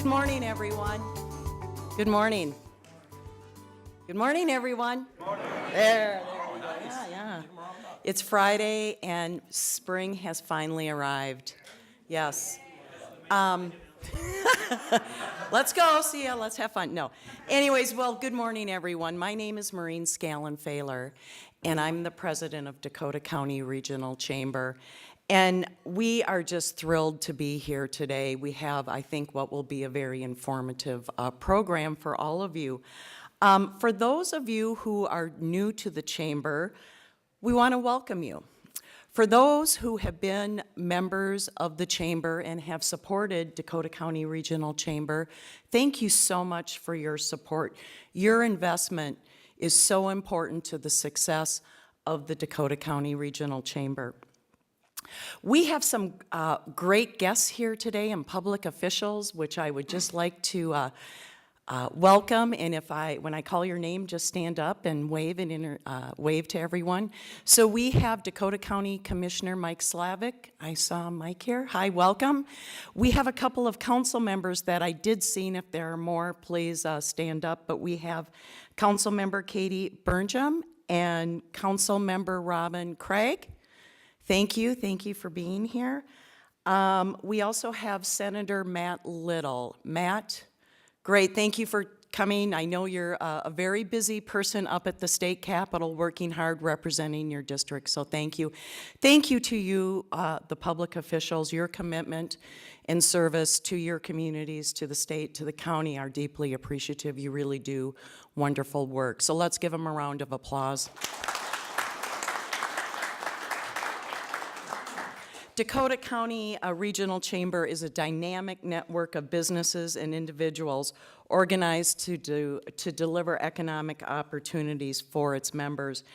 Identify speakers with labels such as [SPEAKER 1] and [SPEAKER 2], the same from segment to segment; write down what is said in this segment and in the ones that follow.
[SPEAKER 1] Good morning, everyone. Good morning. Good morning, everyone. Good morning. There we go. Yeah. It's Friday, and spring has finally arrived. Yes. Let's go. See ya. Let's have fun. No. Anyways, well, good morning, everyone. My name is Maureen Scallon-Fahler, and I'm the president of Dakota County Regional Chamber. And we are just thrilled to be here today. We have, I think, what will be a very informative program for all of you. For those of you who are new to the chamber, we want to welcome you. For those who have been members of the chamber and have supported Dakota County Regional Chamber, thank you so much for your support. Your investment is so important to the success of the Dakota County Regional Chamber. We have some great guests here today and public officials, which I would just like to welcome. And when I call your name, just stand up and wave wave to everyone. So we have Dakota County Commissioner Mike Slavic. I saw Mike here. Hi, welcome. We have a couple of council members that I did see, and if there are more, please stand up. But we have Council Member Katie Burnjum and Council Member Robin Craig. Thank you for being here. We also have Senator Matt Little. Matt, great, thank you for coming. I know you're a very busy person up at the state capitol working hard representing your district, so thank you. Thank you to you, the public officials. Your commitment and service to your communities, to the state, to the county are deeply appreciative. You really do wonderful work. So let's give them a round of applause. Dakota County Regional Chamber is a dynamic network of businesses and individuals organized to deliver economic opportunities for its members.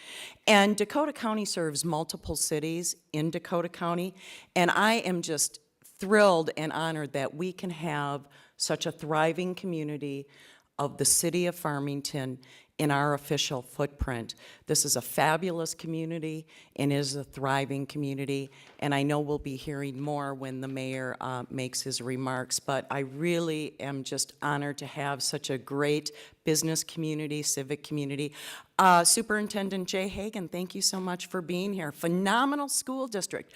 [SPEAKER 1] And Dakota County serves multiple cities in Dakota County, and I am just thrilled and honored that we can have such a thriving community of the city of Farmington in our official footprint. This is a fabulous community and is a thriving community, and I know we'll be hearing more when the mayor makes his remarks, but I really am just honored to have such a great business community, civic community. Superintendent Jay Hagan, thank you so much for being here. Phenomenal school district.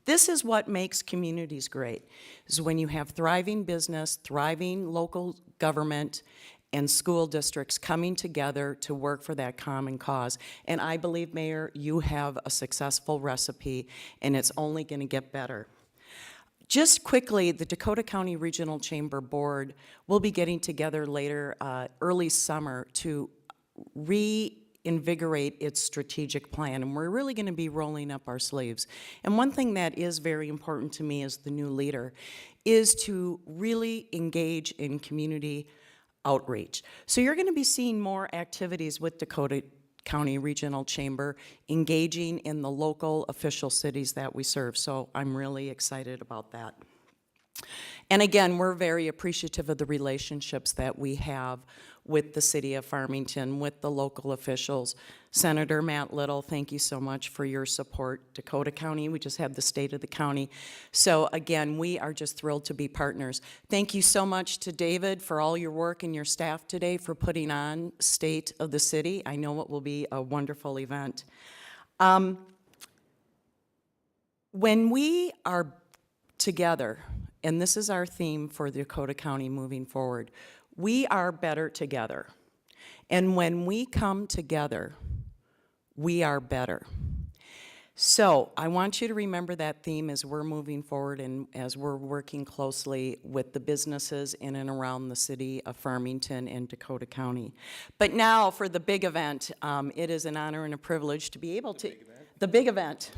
[SPEAKER 1] This is what makes communities great, is when you have thriving business, thriving local government, and school districts coming together to work for that common cause. And I believe, Mayor, you have a successful recipe, and it's only going to get better. Just quickly, the Dakota County Regional Chamber Board will be getting together later, early summer, to reinvigorate its strategic plan, and we're really going to be rolling up our sleeves. And one thing that is very important to me as the new leader is to really engage in community outreach. So you're going to be seeing more activities with Dakota County Regional Chamber engaging in the local official cities that we serve. So I'm really excited about that. And again, we're very appreciative of the relationships that we have with the city of Farmington, with the local officials. Senator Matt Little, thank you so much for your support. Dakota County, we just had the state of the county. So again, we are just thrilled to be partners. Thank you so much to David for all your work and your staff today for putting on State of the City. I know it will be a wonderful event. When we are together, and this is our theme for Dakota County moving forward, we are better together. And when we come together, we are better. So I want you to remember that theme as we're moving forward and as we're working closely with the businesses in and around the city of Farmington and Dakota County. But now for the big event, it is an honor and a privilege to be able to, the big event,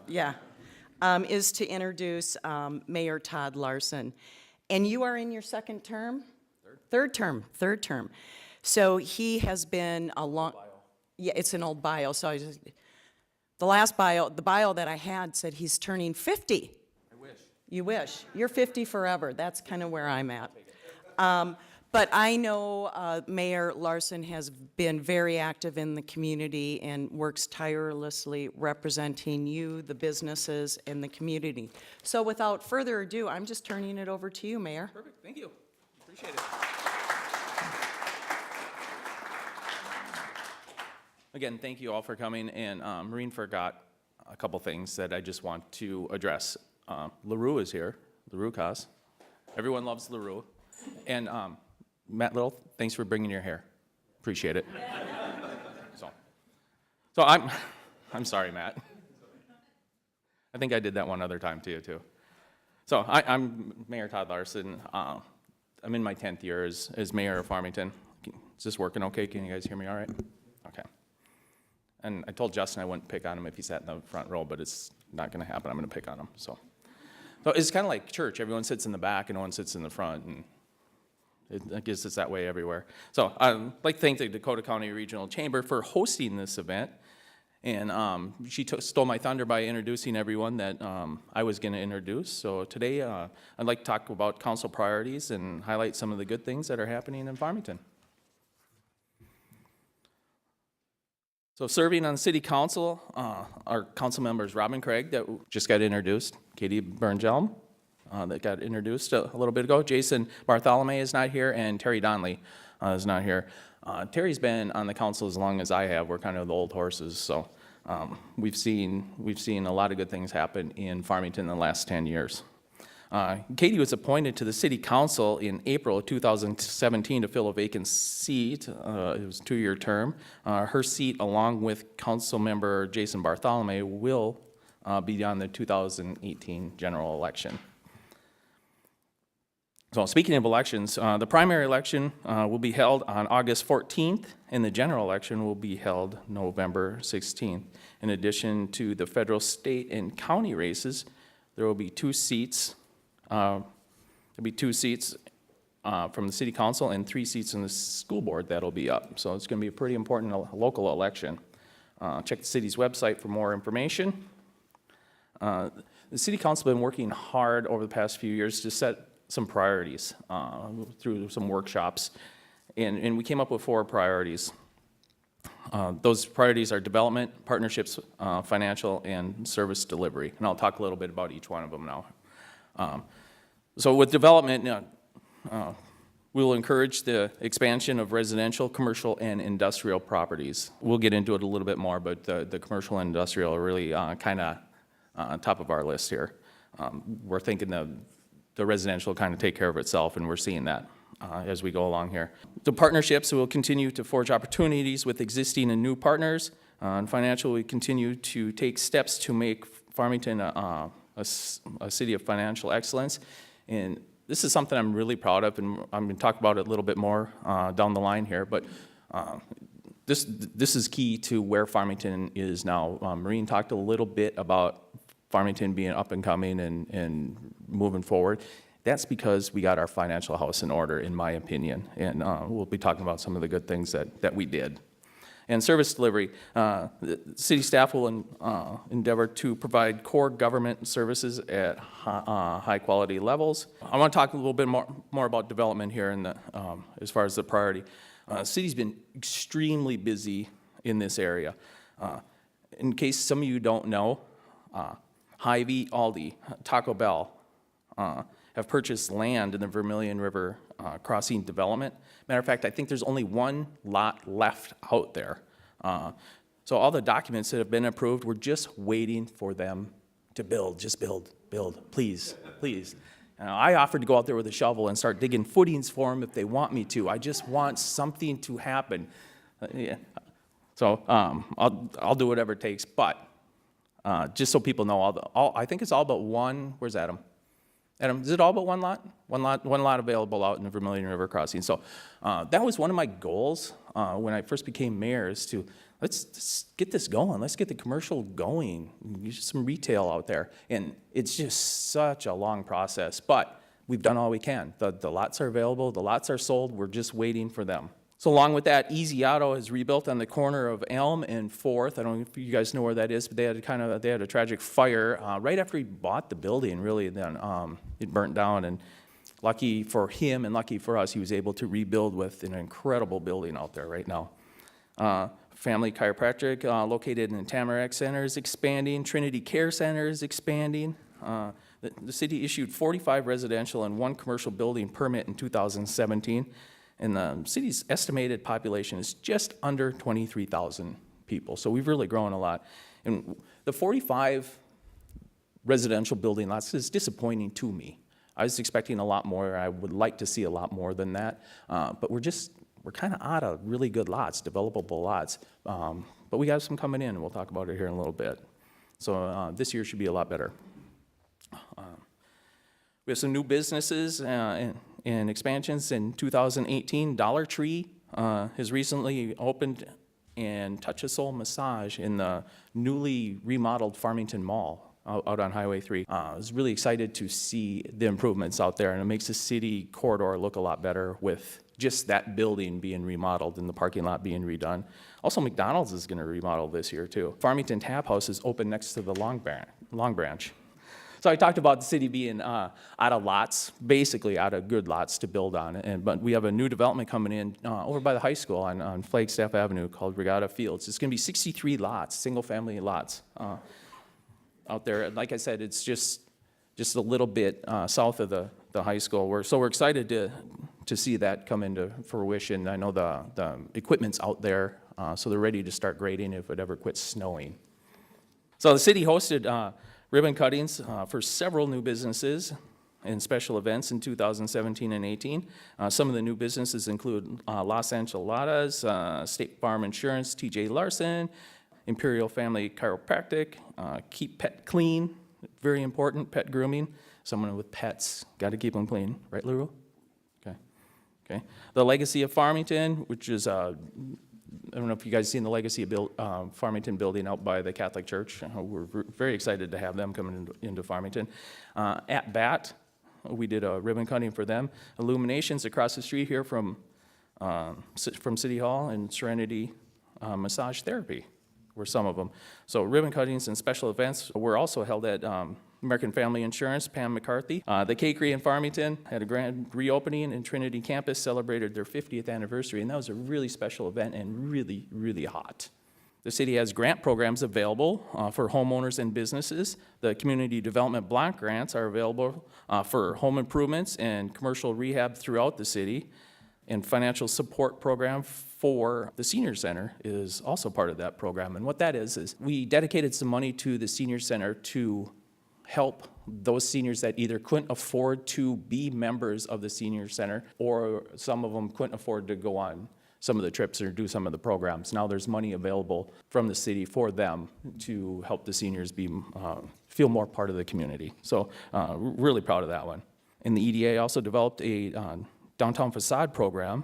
[SPEAKER 1] yeah, is to introduce Mayor Todd Larson. And you are in your second term? Third term. So he has been a long, yeah, it's an old bio. So the last bio, the bio that I had said he's turning 50. I wish. You wish. You're 50 forever. That's kind of where I'm at. But I know Mayor Larson has been very active in the community and works tirelessly representing you, the businesses, and the community. So without further ado, I'm just turning it over to you, Mayor.
[SPEAKER 2] Perfect, thank you. Appreciate it. Again, thank you all for coming, and Maureen forgot a couple things that I just want to address. LaRue is here, LaRue Cos. Everyone loves LaRue. And Matt Little, thanks for bringing your hair. Appreciate it. So I'm sorry, Matt. I think I did that one other time to you, too. So I'm Mayor Todd Larson. I'm in my 10th year as mayor of Farmington. Is this working okay? Can you guys hear me all right? Okay. And I told Justin I wouldn't pick on him if he sat in the front row, but it's not going to happen. I'm going to pick on him. So it's kind of like church. Everyone sits in the back and no one sits in the front, and I guess it's that way everywhere. So I'd like to thank the Dakota County Regional Chamber for hosting this event. And she stole my thunder by introducing everyone that I was going to introduce. So today I'd like to talk about council priorities and highlight some of the good things that are happening in Farmington. So serving on the city council, our council members Robin Craig that just got introduced, Katie Burnjelm that got introduced a little bit ago, Jason Bartholomew is not here, and Terry Donnelly is not here. Terry's been on the council as long as I have. We're kind of the old horses, so we've seen a lot of good things happen in Farmington in the last 10 years. Katie was appointed to the city council in April of 2017 to fill a vacant seat. It was a 2-year term. Her seat, along with council member Jason Bartholomew, will be on the 2018 general election. So speaking of elections, the primary election will be held on August 14th, and the general election will be held November 16th. In addition to the federal, state, and county races, there will be 2 seats. There'll be 2 seats from the city council and 3 seats in the school board that'll be up. So it's going to be a pretty important local election. Check the city's website for more information. The city council has been working hard over the past few years to set some priorities through some workshops, and we came up with 4 priorities. Those priorities are development, partnerships, financial, and service delivery, and I'll talk a little bit about each one of them now. So with development, we will encourage the expansion of residential, commercial, and industrial properties. We'll get into it a little bit more, but the commercial and industrial are really kind of top of our list here. We're thinking the residential will kind of take care of itself, and we're seeing that as we go along here. The partnerships will continue to forge opportunities with existing and new partners. And financial, we continue to take steps to make Farmington a city of financial excellence. And this is something I'm really proud of, and I'm going to talk about it a little bit more down the line here. But this is key to where Farmington is now. Maureen talked a little bit about Farmington being up and coming and moving forward. That's because we got our financial house in order, in my opinion. And we'll be talking about some of the good things that we did. And service delivery, the city staff will endeavor to provide core government services at high quality levels. I want to talk a little bit more about development here in the, as far as the priority. The city's been extremely busy in this area. In case some of you don't know, Hy-Vee, Aldi, Taco Bell have purchased land in the Vermilion River crossing development. Matter of fact, I think there's only 1 lot left out there. So all the documents that have been approved, we're just waiting for them to build. Just build, please, please. I offered to go out there with a shovel and start digging footings for them if they want me to. I just want something to happen. Yeah. So I'll do whatever it takes, but just so people know, I think it's all but 1. Where's Adam? Adam, is it all but 1 lot? One lot available out in the Vermilion River crossing. So that was one of my goals when I first became mayor, is to let's get this going. Let's get the commercial going. Use some retail out there. And it's just such a long process, but we've done all we can. The lots are available. The lots are sold. We're just waiting for them. So along with that, Easy Auto is rebuilt on the corner of Elm and 4th. I don't know if you guys know where that is, but they had a tragic fire right after we bought the building. Really, then it burnt down, and lucky for him and lucky for us, he was able to rebuild with an incredible building out there right now. Family Chiropractic, located in the Tamarack Center, is expanding. Trinity Care Center is expanding. The city issued 45 residential and 1 commercial building permit in 2017, and the city's estimated population is just under 23,000 people. So we've really grown a lot. And the 45 residential building lots is disappointing to me. I was expecting a lot more. I would like to see a lot more than that, but we're kind of out of really good lots, developable lots. But we got some coming in, and we'll talk about it here in a little bit. So this year should be a lot better. We have some new businesses and expansions in 2018. Dollar Tree has recently opened and Touch a Soul Massage in the newly remodeled Farmington Mall out on Highway 3. I was really excited to see the improvements out there, and it makes the city corridor look a lot better with just that building being remodeled and the parking lot being redone. Also, McDonald's is going to remodel this year too. Farmington Tap House is open next to the Long Branch. So I talked about the city being out of lots, basically out of good lots to build on. But we have a new development coming in over by the high school on Flagstaff Avenue called Regatta Fields. It's going to be 63 lots, single-family lots out there. Like I said, it's just a little bit south of the high school. We're excited to see that come into fruition. I know the equipment's out there, so they're ready to start grading if it ever quits snowing. So the city hosted ribbon cuttings for several new businesses and special events in 2017 and 18. Some of the new businesses include Los Enchiladas, State Farm Insurance, TJ Larson, Imperial Family Chiropractic, Keep Pet Clean, very important, pet grooming. Someone with pets, got to keep them clean, right, Leroy? Okay. The Legacy of Farmington, which is I don't know if you guys seen the Legacy of Farmington building out by the Catholic Church. We're very excited to have them coming into Farmington. At BAT, we did a ribbon cutting for them. Illuminations across the street here from City Hall, and Serenity Massage Therapy were some of them. So ribbon cuttings and special events were also held at American Family Insurance, Pam McCarthy. The Cakery in Farmington had a grand reopening, and Trinity Campus celebrated their 50th anniversary, and that was a really special event and really, really hot. The city has grant programs available for homeowners and businesses. The Community Development Block Grants are available for home improvements and commercial rehab throughout the city. And financial support program for the senior center is also part of that program. And what that is we dedicated some money to the senior center to help those seniors that either couldn't afford to be members of the senior center, or some of them couldn't afford to go on some of the trips or do some of the programs. Now there's money available from the city for them to help the seniors feel more part of the community. So really proud of that one. And the EDA also developed a downtown facade program,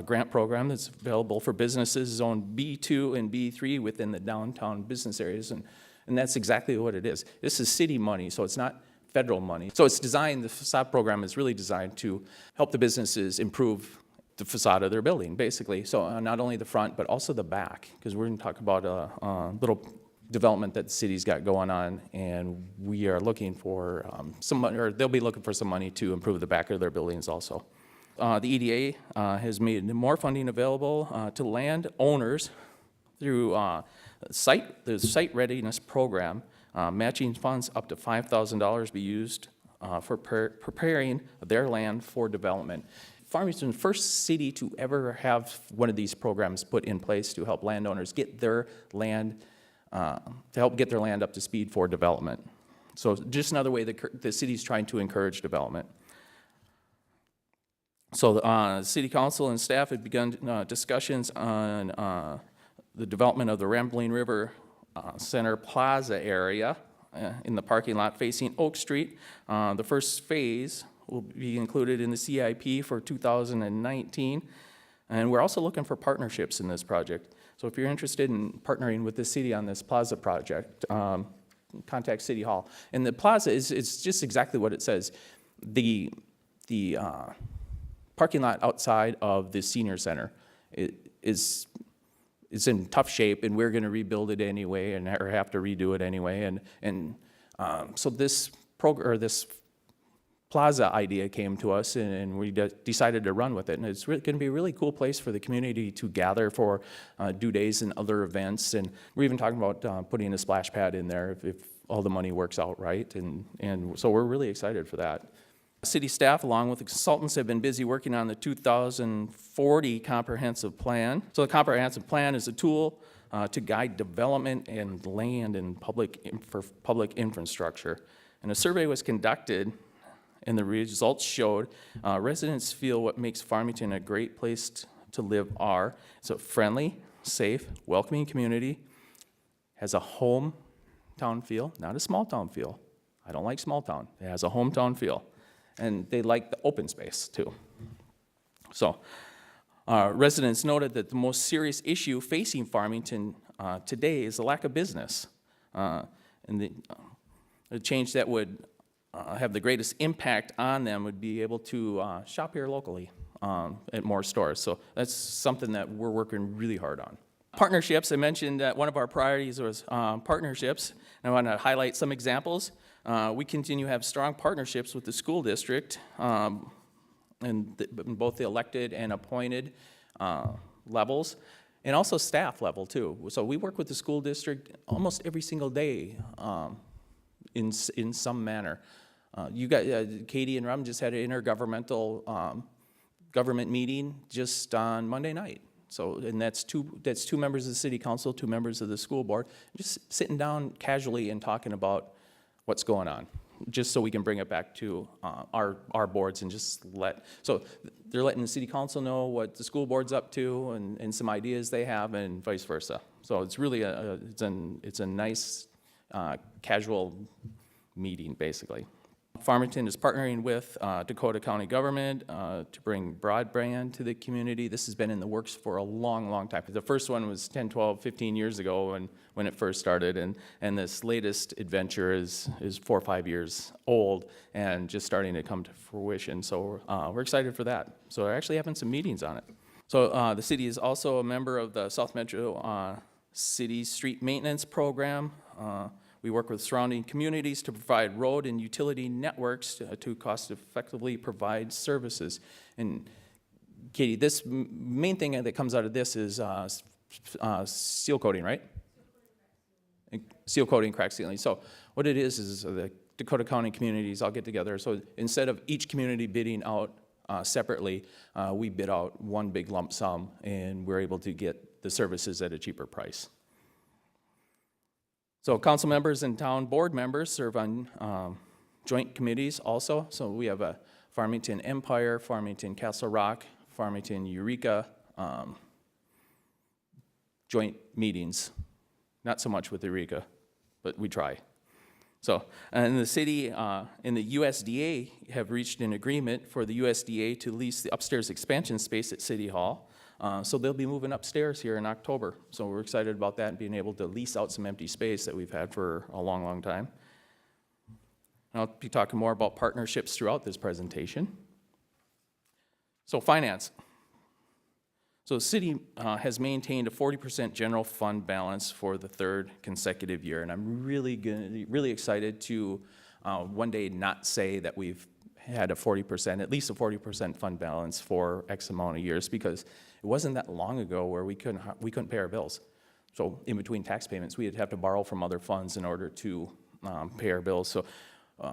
[SPEAKER 2] grant program that's available for businesses zoned B2 and B3 within the downtown business areas. And that's exactly what it is. This is city money, so it's not federal money. So it's designed, the facade program is really designed to help the businesses improve the facade of their building, basically. So not only the front, but also the back, because we're going to talk about a little development that the city's got going on, and we are looking for some money, or they'll be looking for some money to improve the back of their buildings also. The EDA has made more funding available to landowners through the site readiness program. Matching funds up to $5,000 be used for preparing their land for development. Farmington, the first city to ever have one of these programs put in place to help landowners get their land, up to speed for development. So just another way the city's trying to encourage development. So the city council and staff had begun discussions on the development of the Rambling River Center Plaza area in the parking lot facing Oak Street. The first phase will be included in the CIP for 2019. And we're also looking for partnerships in this project. So if you're interested in partnering with the city on this plaza project, contact City Hall. And the plaza is just exactly what it says. The parking lot outside of the senior center is in tough shape, and we're going to rebuild it anyway, or have to redo it anyway. And so this plaza idea came to us, and we decided to run with it. And it's going to be a really cool place for the community to gather for due days and other events. And we're even talking about putting a splash pad in there if all the money works out right. And so we're really excited for that. City staff, along with the consultants, have been busy working on the 2040 comprehensive plan. So the comprehensive plan is a tool to guide development and land and for public infrastructure. And a survey was conducted, and the results showed residents feel what makes Farmington a great place to live are it's a friendly, safe, welcoming community, has a hometown feel, not a small town feel. I don't like small town. It has a hometown feel. And they like the open space too. So residents noted that the most serious issue facing Farmington today is the lack of business. And the change that would have the greatest impact on them would be able to shop here locally at more stores. So that's something that we're working really hard on. Partnerships, I mentioned that one of our priorities was partnerships. And I want to highlight some examples. We continue to have strong partnerships with the school district in both the elected and appointed levels, and also staff level too. So we work with the school district almost every single day in some manner. You got Katie and Rum just had an intergovernmental government meeting just on Monday night. So, and that's two members of the city council, 2 members of the school board, just sitting down casually and talking about what's going on, just so we can bring it back to our boards and just so they're letting the city council know what the school board's up to and some ideas they have and vice versa. So it's really it's a nice casual meeting basically. Farmington is partnering with Dakota County government to bring broadband to the community. This has been in the works for a long, long time. The first one was 10, 12, 15 years ago when it first started, and this latest adventure is 4 or 5 years old and just starting to come to fruition. So we're excited for that. So we're actually having some meetings on it. So the city is also a member of the South Metro City Street Maintenance Program. We work with surrounding communities to provide road and utility networks to cost-effectively provide services. And Katie, this main thing that comes out of this is seal coating, right? Seal coating, crack sealing. So what it is the Dakota County communities all get together. So instead of each community bidding out separately, we bid out one big lump sum, and we're able to get the services at a cheaper price. So council members and town board members serve on joint committees also. So we have a Farmington Empire, Farmington Castle Rock, Farmington Eureka joint meetings. Not so much with Eureka, but we try. So, and the city and the USDA have reached an agreement for the USDA to lease the upstairs expansion space at City Hall. So they'll be moving upstairs here in October. So we're excited about that and being able to lease out some empty space that we've had for a long, long time. And I'll be talking more about partnerships throughout this presentation. So finance. So the city has maintained a 40% general fund balance for the 3rd consecutive year. And I'm really excited to one day not say that we've had a 40%, at least a 40% fund balance for X amount of years, because it wasn't that long ago where we couldn't pay our bills. So in between tax payments, we'd have to borrow from other funds in order to pay our bills. So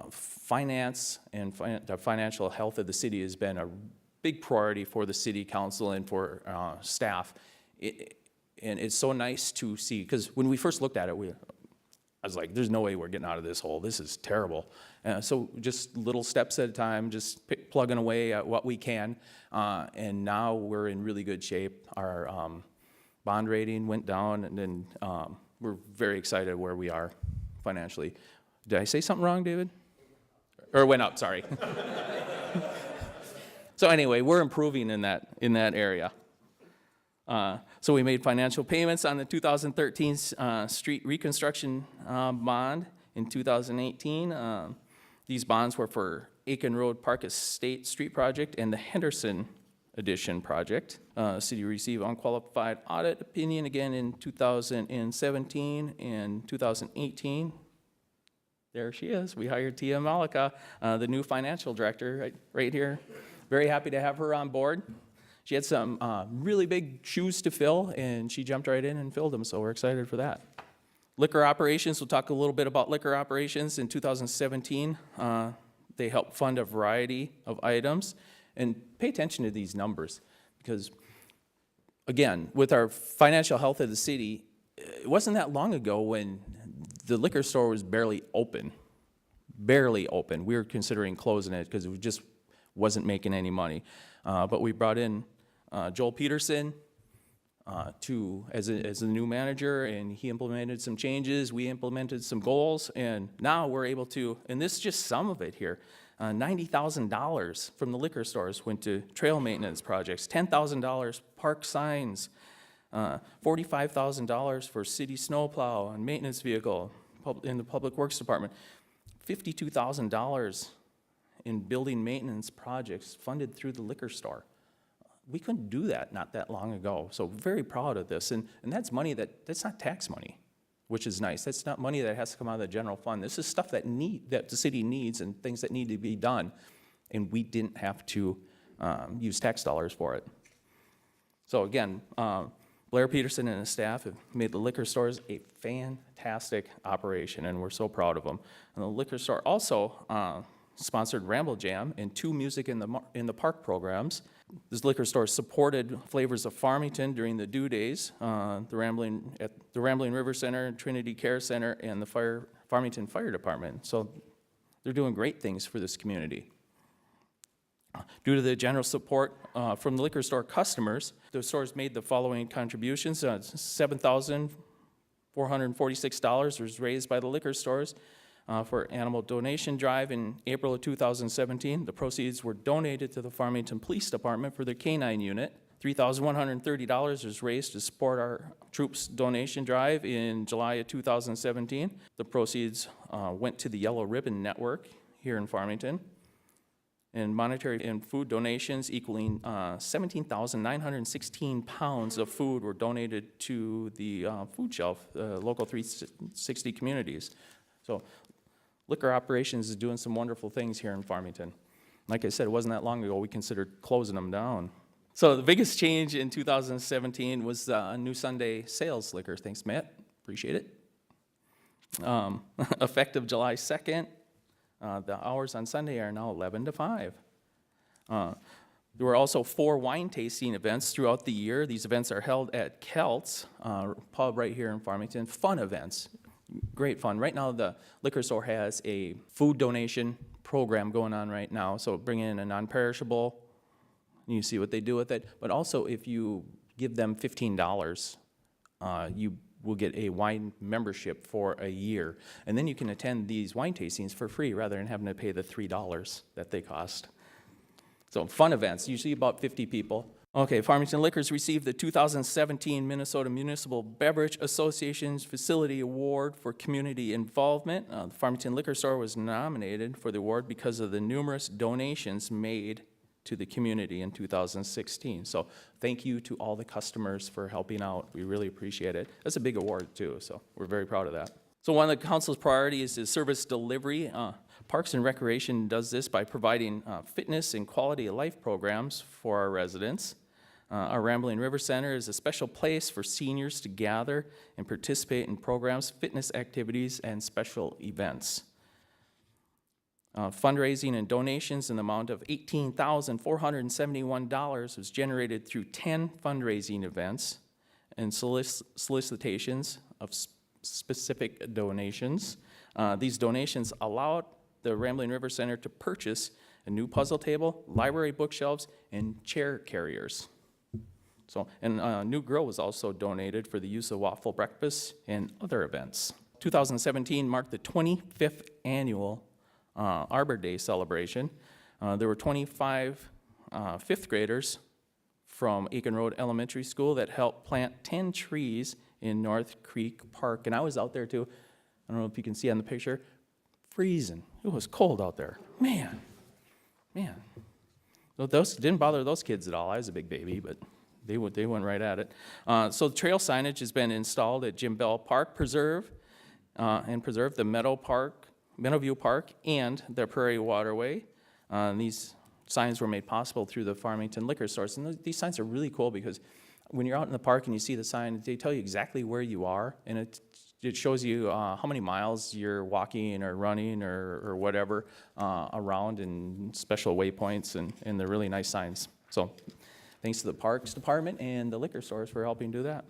[SPEAKER 2] finance and the financial health of the city has been a big priority for the city council and for staff. And it's so nice to see, because when we first looked at it, I was like, there's no way we're getting out of this hole. This is terrible. So just little steps at a time, just plugging away at what we can. And now we're in really good shape. Our bond rating went down, and then we're very excited where we are financially. Did I say something wrong, David? Or went up, sorry. So anyway, we're improving in that area. So we made financial payments on the 2013 street reconstruction bond in 2018. These bonds were for Aiken Road Park Estate Street Project and the Henderson Addition Project. City received unqualified audit opinion again in 2017 and 2018. There she is. We hired Tia Malika, the new financial director, right here. Very happy to have her on board. She had some really big shoes to fill, and she jumped right in and filled them, so we're excited for that. Liquor operations, we'll talk a little bit about liquor operations. In 2017, they helped fund a variety of items, and pay attention to these numbers, because again, with our financial health of the city, it wasn't that long ago when the liquor store was barely open. Barely open. We were considering closing it because it just wasn't making any money. But we brought in Joel Peterson as a new manager, and he implemented some changes. We implemented some goals, and now we're able to, and this is just some of it here, $90,000 from the liquor stores went to trail maintenance projects, $10,000 park signs, $45,000 for city snowplow and maintenance vehicle in the Public Works Department, $52,000 in building maintenance projects funded through the liquor store. We couldn't do that not that long ago, so very proud of this. And that's money that's not tax money, which is nice. That's not money that has to come out of the general fund. This is stuff that the city needs and things that need to be done, and we didn't have to use tax dollars for it. So again, Blair Peterson and his staff have made the liquor stores a fantastic operation, and we're so proud of them. And the liquor store also sponsored Ramble Jam and 2 Music in the Park programs. This liquor store supported Flavors of Farmington during the Dew Days, at the Rambling River Center, Trinity Care Center, and the Farmington Fire Department. So they're doing great things for this community. Due to the general support from the liquor store customers, the stores made the following contributions. $7,446 was raised by the liquor stores for animal donation drive in April of 2017. The proceeds were donated to the Farmington Police Department for their canine unit. $3,130 was raised to support our troops donation drive in July of 2017. The proceeds went to the Yellow Ribbon Network here in Farmington. And monetary and food donations equaling 17,916 pounds of food were donated to the food shelf, local 360 communities. So liquor operations is doing some wonderful things here in Farmington. Like I said, it wasn't that long ago we considered closing them down. So the biggest change in 2017 was a new Sunday sales liquor. Thanks, Matt. Appreciate it. Effective July 2nd. The hours on Sunday are now 11 to 5. There were also 4 wine tasting events throughout the year. These events are held at Kelt's pub right here in Farmington. Fun events, great fun. Right now the liquor store has a food donation program going on right now. So bring in a non-perishable, you see what they do with it. But also if you give them $15, you will get a wine membership for a year. And then you can attend these wine tastings for free rather than having to pay the $3 that they cost. So fun events, usually about 50 people. Okay, Farmington Liquors received the 2017 Minnesota Municipal Beverage Association's Facility Award for Community Involvement. The Farmington Liquor Store was nominated for the award because of the numerous donations made to the community in 2016. So thank you to all the customers for helping out. We really appreciate it. That's a big award too, so we're very proud of that. So one of the council's priorities is service delivery. Parks and Recreation does this by providing fitness and quality of life programs for our residents. Our Rambling River Center is a special place for seniors to gather and participate in programs, fitness activities, and special events. Fundraising and donations in the amount of $18,471 was generated through 10 fundraising events and solicitations of specific donations. These donations allowed the Rambling River Center to purchase a new puzzle table, library bookshelves, and chair carriers. So, and a new grill was also donated for the use of waffle breakfast and other events. 2017 marked the 25th annual Arbor Day celebration. There were 25 fifth graders from Aiken Road Elementary School that helped plant 10 trees in North Creek Park. And I was out there too. I don't know if you can see on the picture. Freezing. It was cold out there. Man. So those didn't bother those kids at all. I was a big baby, but they went right at it. So trail signage has been installed at Jim Bell Park Preserve and Preserve, the Meadow Park Meadowview Park, and the Prairie Waterway. These signs were made possible through the Farmington liquor stores. And these signs are really cool because when you're out in the park and you see the sign, they tell you exactly where you are, and it shows you how many miles you're walking or running or whatever around, and special waypoints, and they're really nice signs. So thanks to the Parks Department and the liquor stores for helping do that.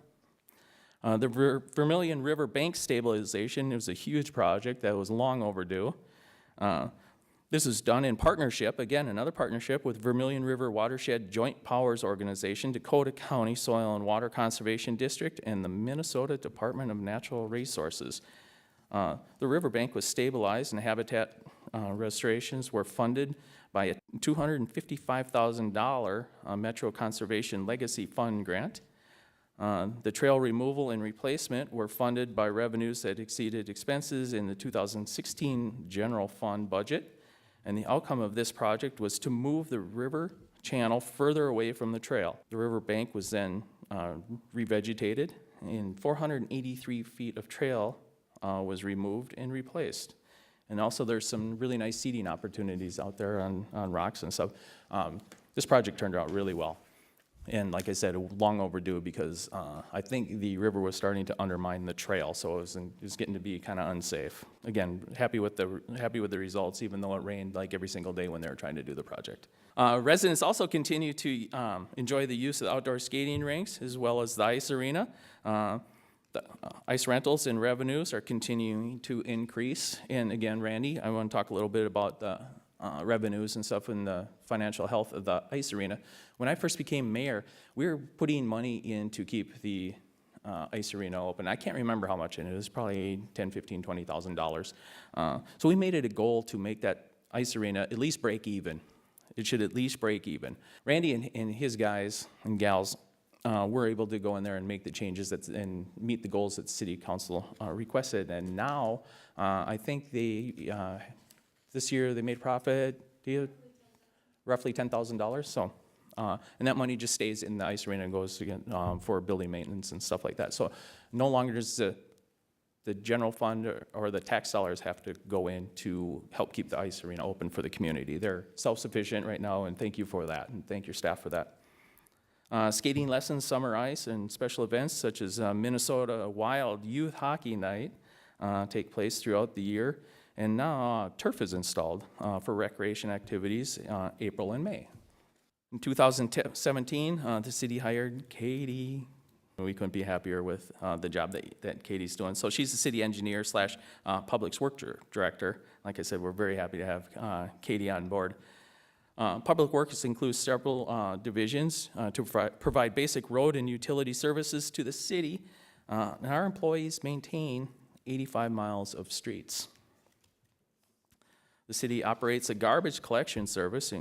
[SPEAKER 2] The Vermilion River Bank stabilization, it was a huge project that was long overdue. This is done in partnership, again, another partnership with Vermilion River Watershed Joint Powers Organization, Dakota County Soil and Water Conservation District, and the Minnesota Department of Natural Resources. The riverbank was stabilized, and habitat restorations were funded by a $255,000 Metro Conservation Legacy Fund grant. The trail removal and replacement were funded by revenues that exceeded expenses in the 2016 general fund budget. And the outcome of this project was to move the river channel further away from the trail. The riverbank was then revegetated, and 483 feet of trail was removed and replaced. And also there's some really nice seating opportunities out there on rocks and stuff. This project turned out really well. And like I said, long overdue, because I think the river was starting to undermine the trail, so it was getting to be kind of unsafe. Again, happy with the results, even though it rained like every single day when they were trying to do the project. Residents also continue to enjoy the use of the outdoor skating rinks as well as the ice arena. The ice rentals and revenues are continuing to increase. And again, Randy, I want to talk a little bit about the revenues and stuff and the financial health of the ice arena. When I first became mayor, we were putting money in to keep the ice arena open. I can't remember how much, and it was probably $10,000, $15,000, $20,000. So we made it a goal to make that ice arena at least break even. It should at least break even. Randy and his guys and gals were able to go in there and make the changes and meet the goals that the city council requested. And now I think this year they made profit, roughly $10,000. So, and that money just stays in the ice arena and goes again for building maintenance and stuff like that. So, no longer does the general fund or the tax dollars have to go in to help keep the ice arena open for the community. They're self-sufficient right now, and thank you for that, and thank your staff for that. Skating lessons, summer ice, and special events such as Minnesota Wild Youth Hockey Night take place throughout the year. And now turf is installed for recreation activities April and May. In 2017, the city hired Katie. We couldn't be happier with the job that Katie's doing. So she's the city engineer slash public works director. Like I said, we're very happy to have Katie on board. Public Works includes several divisions to provide basic road and utility services to the city. And our employees maintain 85 miles of streets. The city operates a garbage collection service,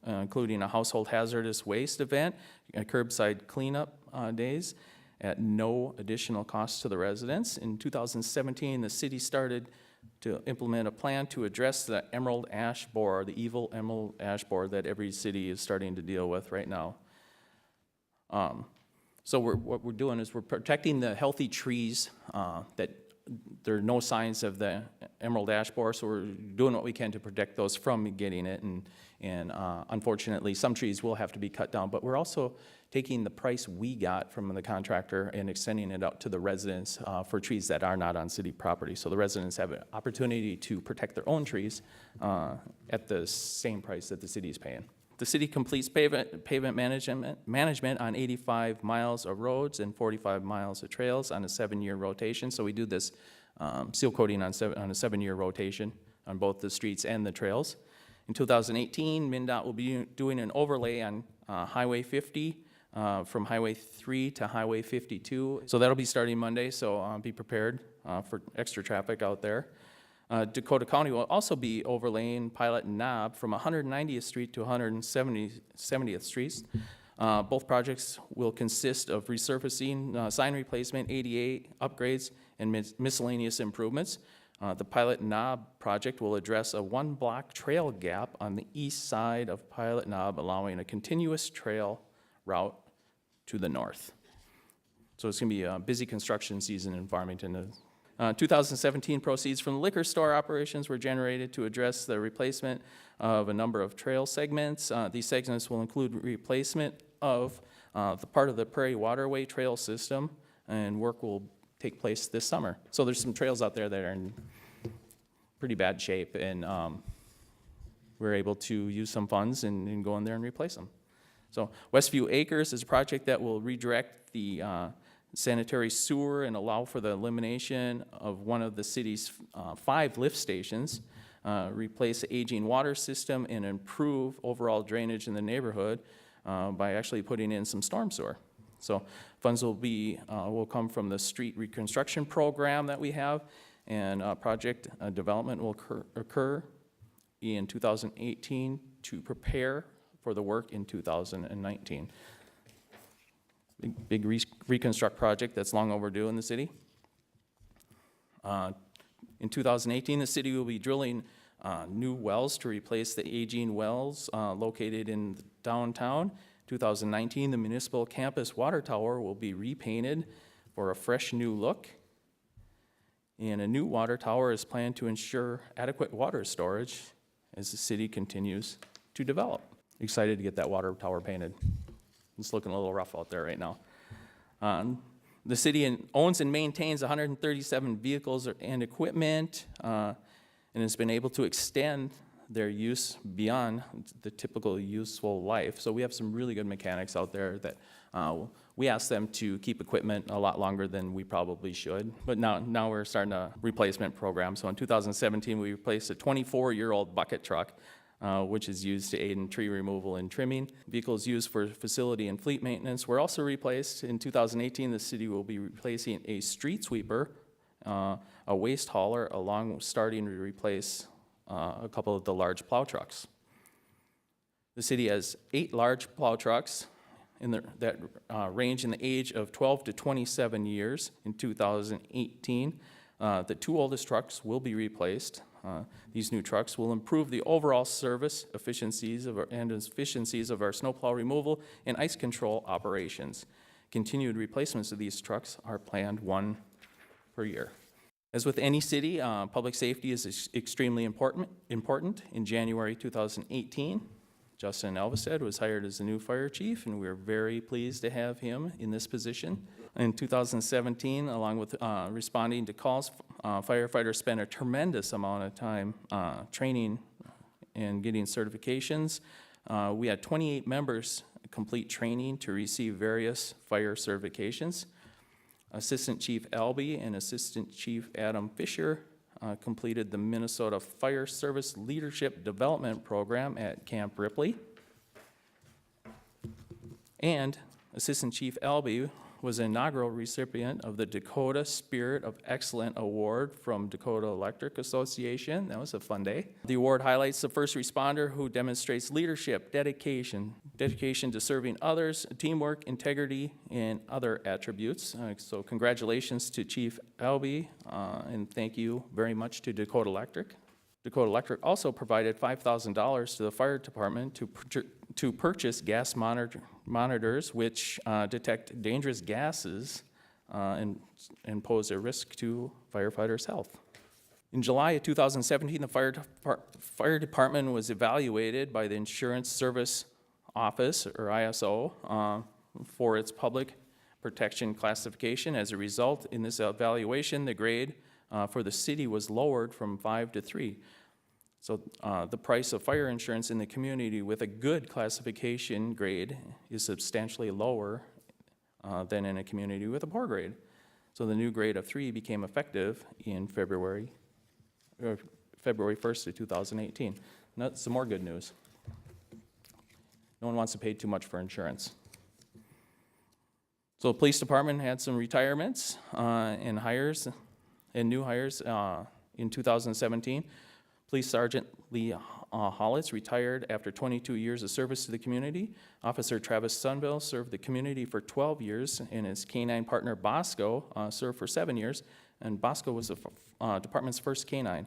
[SPEAKER 2] including a household hazardous waste event, curbside cleanup days, at no additional cost to the residents. In 2017, the city started to implement a plan to address the emerald ash borer, the evil emerald ash borer that every city is starting to deal with right now. So what we're doing is we're protecting the healthy trees that there are no signs of the emerald ash borer, so we're doing what we can to protect those from getting it. And unfortunately, some trees will have to be cut down, but we're also taking the price we got from the contractor and extending it out to the residents for trees that are not on city property. So the residents have an opportunity to protect their own trees at the same price that the city is paying. The city completes pavement management on 85 miles of roads and 45 miles of trails on a 7-year rotation. So we do this seal coating on a 7-year rotation on both the streets and the trails. In 2018, MnDOT will be doing an overlay on Highway 50 from Highway 3 to Highway 52. So that'll be starting Monday, so be prepared for extra traffic out there. Dakota County will also be overlaying Pilot and Knob from 190th Street to 170th Street. Both projects will consist of resurfacing, sign replacement, ADA upgrades, and miscellaneous improvements. The Pilot and Knob project will address a 1-block trail gap on the east side of Pilot Knob, allowing a continuous trail route to the north. So it's going to be a busy construction season in Farmington. 2017 proceeds from the liquor store operations were generated to address the replacement of a number of trail segments. These segments will include replacement of the part of the Prairie Waterway Trail System, and work will take place this summer. So there's some trails out there that are in pretty bad shape, and we're able to use some funds and go in there and replace them. So Westview Acres is a project that will redirect the sanitary sewer and allow for the elimination of one of the city's 5 lift stations, replace the aging water system, and improve overall drainage in the neighborhood by actually putting in some storm sewer. So funds will come from the street reconstruction program that we have, and project development will occur in 2018 to prepare for the work in 2019. Big reconstruct project that's long overdue in the city. In 2018, the city will be drilling new wells to replace the aging wells located in downtown. 2019, the municipal campus water tower will be repainted for a fresh new look. And a new water tower is planned to ensure adequate water storage as the city continues to develop. Excited to get that water tower painted. It's looking a little rough out there right now. The city owns and maintains 137 vehicles and equipment, and has been able to extend their use beyond the typical useful life. So we have some really good mechanics out there that we ask them to keep equipment a lot longer than we probably should. But now we're starting a replacement program. So in 2017, we replaced a 24-year-old bucket truck, which is used to aid in tree removal and trimming. Vehicles used for facility and fleet maintenance were also replaced. In 2018, the city will be replacing a street sweeper, a waste hauler, starting to replace a couple of the large plow trucks. The city has 8 large plow trucks that range in the age of 12 to 27 years. In 2018, the 2 oldest trucks will be replaced. These new trucks will improve the overall service efficiencies of our snowplow removal and ice control operations. Continued replacements of these trucks are planned 1 per year. As with any city, public safety is extremely important. In January 2018, Justin Elvestead was hired as the new fire chief, and we're very pleased to have him in this position. In 2017, along with responding to calls, firefighters spent a tremendous amount of time training and getting certifications. We had 28 members complete training to receive various fire certifications. Assistant Chief Albee and Assistant Chief Adam Fisher completed the Minnesota Fire Service Leadership Development Program at Camp Ripley. And Assistant Chief Albee was an inaugural recipient of the Dakota Spirit of Excellence Award from Dakota Electric Association. That was a fun day. The award highlights the first responder who demonstrates leadership, dedication to serving others, teamwork, integrity, and other attributes. So congratulations to Chief Albee, and thank you very much to Dakota Electric. Dakota Electric also provided $5,000 to the fire department to purchase gas monitors which detect dangerous gases and pose a risk to firefighters' health. In July of 2017, the fire department was evaluated by the Insurance Service Office, or ISO, for its public protection classification. As a result, in this evaluation, the grade for the city was lowered from 5 to 3. So the price of fire insurance in the community with a good classification grade is substantially lower than in a community with a poor grade. So the new grade of 3 became effective in February 1st of 2018. And that's some more good news. No one wants to pay too much for insurance. So the police department had some retirements and new hires in 2017. Police Sergeant Lee Hollitz retired after 22 years of service to the community. Officer Travis Sunville served the community for 12 years, and his canine partner Bosco served for 7 years, and Bosco was the department's first canine.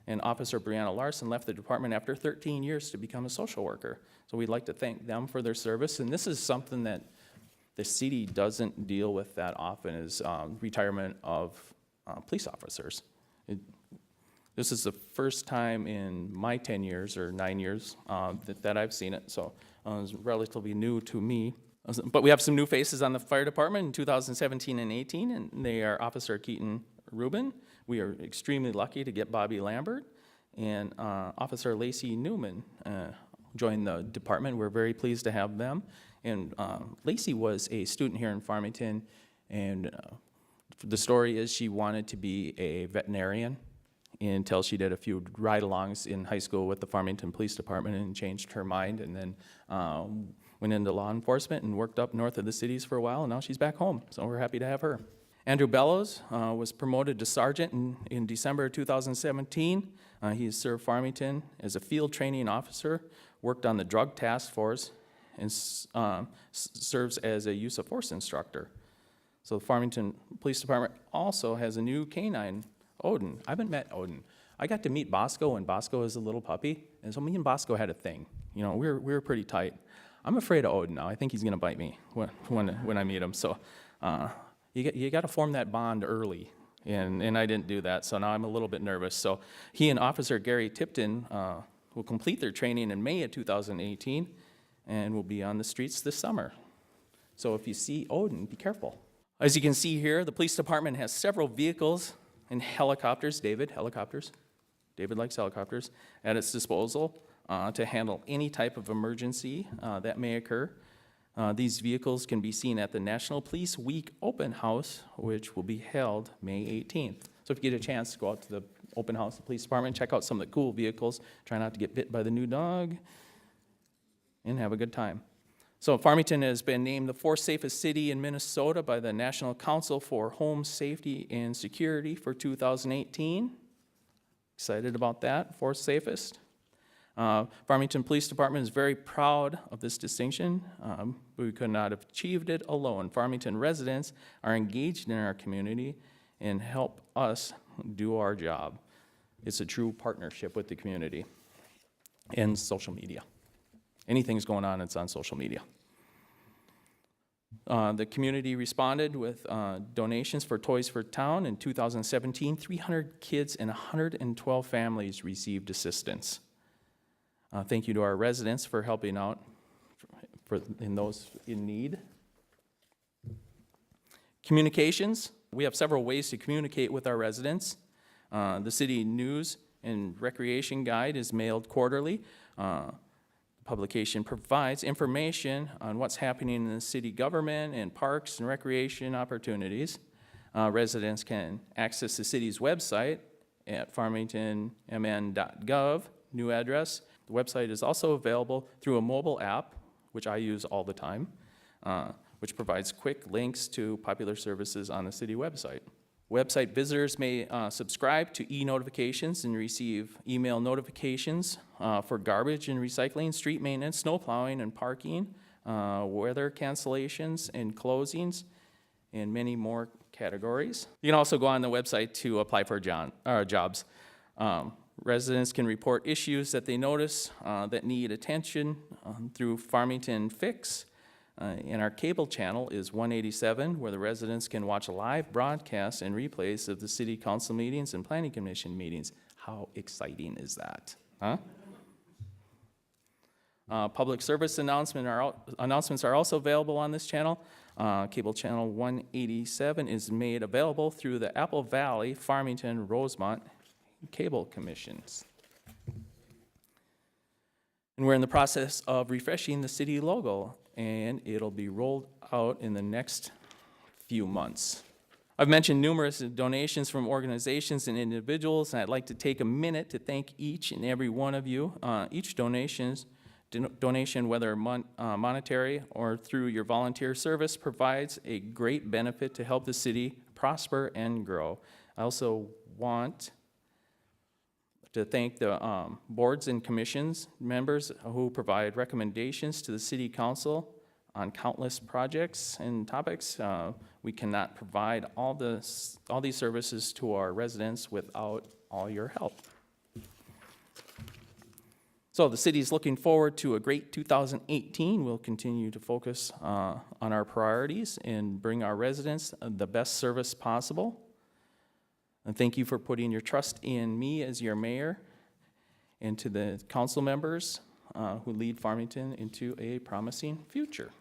[SPEAKER 2] And Officer Brianna Larson left the department after 13 years to become a social worker. So we'd like to thank them for their service, and this is something that the city doesn't deal with that often, is retirement of police officers. This is the first time in my 10 years or 9 years that I've seen it, so it's relatively new to me. But we have some new faces on the fire department in 2017 and 18, and they are Officer Keaton Rubin. We are extremely lucky to get Bobby Lambert, and Officer Lacey Newman joined the department. We're very pleased to have them. And Lacey was a student here in Farmington, and the story is she wanted to be a veterinarian until she did a few ride-alongs in high school with the Farmington Police Department and changed her mind, and then went into law enforcement and worked up north of the cities for a while, and now she's back home, so we're happy to have her. Andrew Bellows was promoted to sergeant in December 2017. He has served Farmington as a field training officer, worked on the drug task force, and serves as a use of force instructor. So the Farmington Police Department also has a new canine, Odin. I haven't met Odin. I got to meet Bosco when Bosco was a little puppy, and so me and Bosco had a thing. You know, we were pretty tight. I'm afraid of Odin now. I think he's gonna bite me when I meet him. So you got to form that bond early, and I didn't do that. So now I'm a little bit nervous. So he and Officer Gary Tipton will complete their training in May of 2018, and will be on the streets this summer. So if you see Odin, be careful. As you can see here, the police department has several vehicles and helicopters. David likes helicopters at its disposal to handle any type of emergency that may occur. These vehicles can be seen at the National Police Week Open House, which will be held May 18th. So if you get a chance, go out to the open house, the police department, check out some of the cool vehicles, try not to get bit by the new dog, and have a good time. So Farmington has been named the 4th safest city in Minnesota by the National Council for Home Safety and Security for 2018. Excited about that, 4th safest. Farmington Police Department is very proud of this distinction. We could not have achieved it alone. Farmington residents are engaged in our community and help us do our job. It's a true partnership with the community and social media. Anything's going on, it's on social media. The community responded with donations for Toys for Town. In 2017, 300 kids and 112 families received assistance. Thank you to our residents for helping out in those in need. Communications. We have several ways to communicate with our residents. The city news and recreation guide is mailed quarterly. The publication provides information on what's happening in the city government and parks and recreation opportunities. Residents can access the city's website at farmingtonmn.gov, new address. The website is also available through a mobile app, which I use all the time, which provides quick links to popular services on the city website. Website visitors may subscribe to e-notifications and receive email notifications for garbage and recycling, street maintenance, snow plowing and parking, weather cancellations and closings, and many more categories. You can also go on the website to apply for jobs. Residents can report issues that they notice that need attention through Farmington Fix. And our cable channel is 187, where the residents can watch live broadcasts and replays of the city council meetings and planning commission meetings. How exciting is that, huh? Public service announcements are also available on this channel. Cable channel 187 is made available through the Apple Valley, Farmington, Rosemont cable commissions. And we're in the process of refreshing the city logo, and it'll be rolled out in the next few months. I've mentioned numerous donations from organizations and individuals, and I'd like to take a minute to thank each and every one of you. Each donation, whether monetary or through your volunteer service, provides a great benefit to help the city prosper and grow. I also want to thank the boards and commissions members who provide recommendations to the city council on countless projects and topics. We cannot provide all these services to our residents without all your help. So the city is looking forward to a great 2018. We'll continue to focus on our priorities and bring our residents the best service possible. And thank you for putting your trust in me as your mayor and to the council members who lead Farmington into a promising future.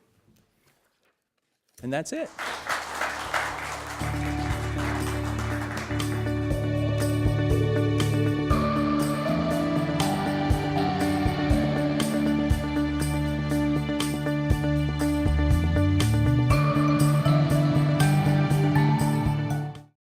[SPEAKER 2] And that's it.